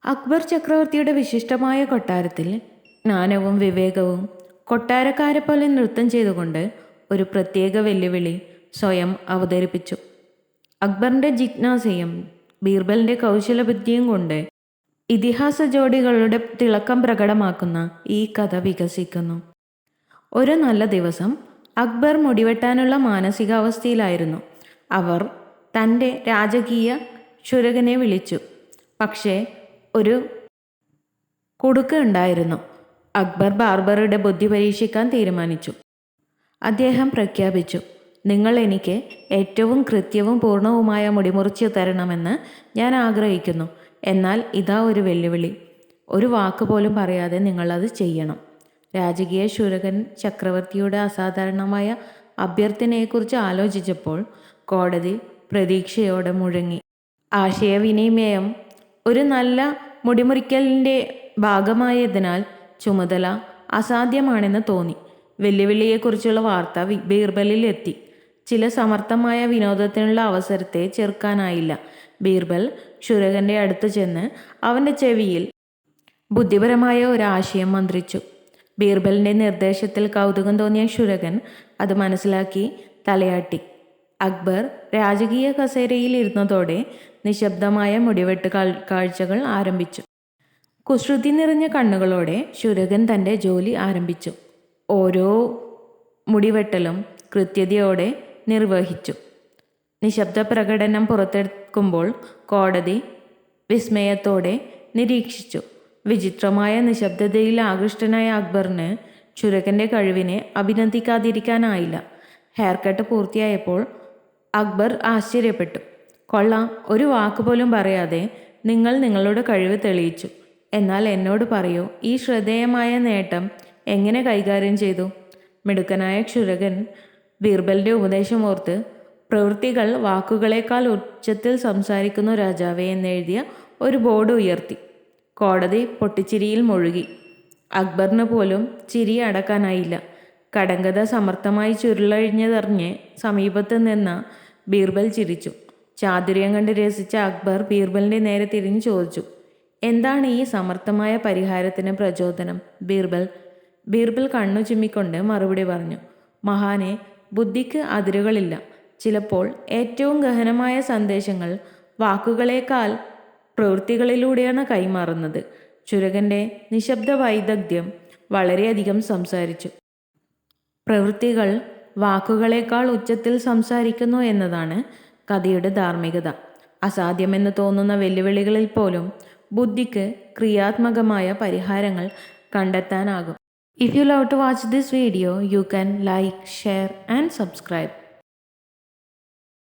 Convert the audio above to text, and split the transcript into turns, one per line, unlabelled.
അക്ബർ ചക്രവർത്തിയുടെ വിശിഷ്ടമായ കൊട്ടാരത്തിൽ ജ്ഞാനവും വിവേകവും കൊട്ടാരക്കാരെ പോലെ നൃത്തം ചെയ്തുകൊണ്ട് ഒരു പ്രത്യേക വെല്ലുവിളി സ്വയം അവതരിപ്പിച്ചു. അക്ബറിൻ്റെ ജിജ്ഞാസയും ബീർബലിൻ്റെ കൗശലബുദ്ധിയും കൊണ്ട് ഇതിഹാസ ജോഡികളുടെ തിളക്കം പ്രകടമാക്കുന്ന ഈ കഥ വികസിക്കുന്നു. ഒരു നല്ല ദിവസം അക്ബർ മുടിവെട്ടാനുള്ള മാനസികാവസ്ഥയിലായിരുന്നു. അവർ തൻ്റെ രാജകീയ ക്ഷുരകനെ വിളിച്ചു. പക്ഷേ ഒരു കുടുക്ക് ഉണ്ടായിരുന്നു. അക്ബർ ബാർബറുടെ ബുദ്ധി പരീക്ഷിക്കാൻ തീരുമാനിച്ചു. അദ്ദേഹം പ്രഖ്യാപിച്ചു, നിങ്ങൾ എനിക്ക് ഏറ്റവും കൃത്യവും പൂർണ്ണവുമായ മുടിമുറിച്ച് തരണമെന്ന് ഞാൻ ആഗ്രഹിക്കുന്നു. എന്നാൽ ഇതാ ഒരു വെല്ലുവിളി. ഒരു വാക്ക് പോലും പറയാതെ നിങ്ങളത് ചെയ്യണം. രാജകീയ ശൂരകൻ ചക്രവർത്തിയുടെ അസാധാരണമായ അഭ്യർത്ഥനയെക്കുറിച്ച് ആലോചിച്ചപ്പോൾ കോടതി പ്രതീക്ഷയോടെ മുഴങ്ങി. ആശയവിനിമയം ഒരു നല്ല മുടിമുറിക്കലിൻ്റെ ഭാഗമായതിനാൽ ചുമതല അസാധ്യമാണെന്ന് തോന്നി. വെല്ലുവിളിയെക്കുറിച്ചുള്ള വാർത്ത ബീർബലിൽ എത്തി. ചില സമർത്ഥമായ വിനോദത്തിനുള്ള അവസരത്തെ ചെറുക്കാനായില്ല. ബീർബൽ ക്ഷുരകൻ്റെ അടുത്ത് ചെന്ന് അവൻ്റെ ചെവിയിൽ ബുദ്ധിപരമായ ഒരാശയം മന്ത്രിച്ചു. ബീർബലിൻ്റെ നിർദ്ദേശത്തിൽ കൗതുകം തോന്നിയ ക്ഷുരകൻ അത് മനസ്സിലാക്കി തലയാട്ടി. അക്ബർ രാജകീയ കസേരയിൽ ഇരുന്നതോടെ നിശബ്ദമായ മുടിവെട്ട് കാഴ്ചകൾ ആരംഭിച്ചു. കുസൃതി നിറഞ്ഞ കണ്ണുകളോടെ ക്ഷുരകൻ തൻ്റെ ജോലി ആരംഭിച്ചു. ഓരോ മുടിവെട്ടലും കൃത്യതയോടെ നിർവഹിച്ചു. നിശബ്ദ പ്രകടനം പുറത്തെടുക്കുമ്പോൾ കോടതി വിസ്മയത്തോടെ നിരീക്ഷിച്ചു. വിചിത്രമായ നിശബ്ദതയിൽ ആകൃഷ്ടനായ അക്ബറിന് ക്ഷുരകൻ്റെ കഴിവിനെ അഭിനന്ദിക്കാതിരിക്കാനായില്ല. ഹെയർ കട്ട് പൂർത്തിയായപ്പോൾ അക്ബർ ആശ്ചര്യപ്പെട്ടു. കൊള്ളാം, ഒരു വാക്കുപോലും പറയാതെ നിങ്ങൾ നിങ്ങളുടെ കഴിവ് തെളിയിച്ചു. എന്നാൽ എന്നോട് പറയൂ, ഈ ശ്രദ്ധേയമായ നേട്ടം എങ്ങനെ കൈകാര്യം ചെയ്തു? മിടുക്കനായ ക്ഷുരകൻ ബീർബലിൻ്റെ ഉപദേശമോർത്ത് പ്രവൃത്തികൾ വാക്കുകളേക്കാൾ ഉച്ചത്തിൽ സംസാരിക്കുന്നു രാജാവേ എന്നെഴുതിയ ഒരു ബോർഡ് ഉയർത്തി. കോടതി പൊട്ടിച്ചിരിയിൽ മുഴുകി. അക്ബറിന് പോലും ചിരി അടക്കാനായില്ല. കടങ്കഥ സമർത്ഥമായി ചുരുളഴിഞ്ഞതറിഞ്ഞ് സമീപത്ത് നിന്ന ബീർബൽ ചിരിച്ചു. ചാതുര്യം കണ്ട് രസിച്ച അക്ബർ ബീർബലിൻ്റെ നേരെ തിരിഞ്ഞു ചോദിച്ചു, എന്താണ് ഈ സമർത്ഥമായ പരിഹാരത്തിന് പ്രചോദനം? ബീർബൽ കണ്ണു ചിമ്മിക്കൊണ്ട് മറുപടി പറഞ്ഞു, മഹാനെ, ബുദ്ധിക്ക് അതിരുകളില്ല. ചിലപ്പോൾ ഏറ്റവും ഗഹനമായ സന്ദേശങ്ങൾ വാക്കുകളേക്കാൾ പ്രവൃത്തികളിലൂടെയാണ് കൈമാറുന്നത്. ക്ഷുരകൻ്റെ നിശബ്ദ വൈദഗ്ധ്യം വളരെയധികം സംസാരിച്ചു. പ്രവൃത്തികൾ വാക്കുകളേക്കാൾ ഉച്ചത്തിൽ സംസാരിക്കുന്നു എന്നതാണ് കഥയുടെ ധാർമ്മികത. അസാധ്യമെന്ന് തോന്നുന്ന വെല്ലുവിളികളിൽ പോലും ബുദ്ധിക്ക് ക്രിയാത്മകമായ പരിഹാരങ്ങൾ കണ്ടെത്താനാകും. If you love to watch this video, you can like, share and subscribe.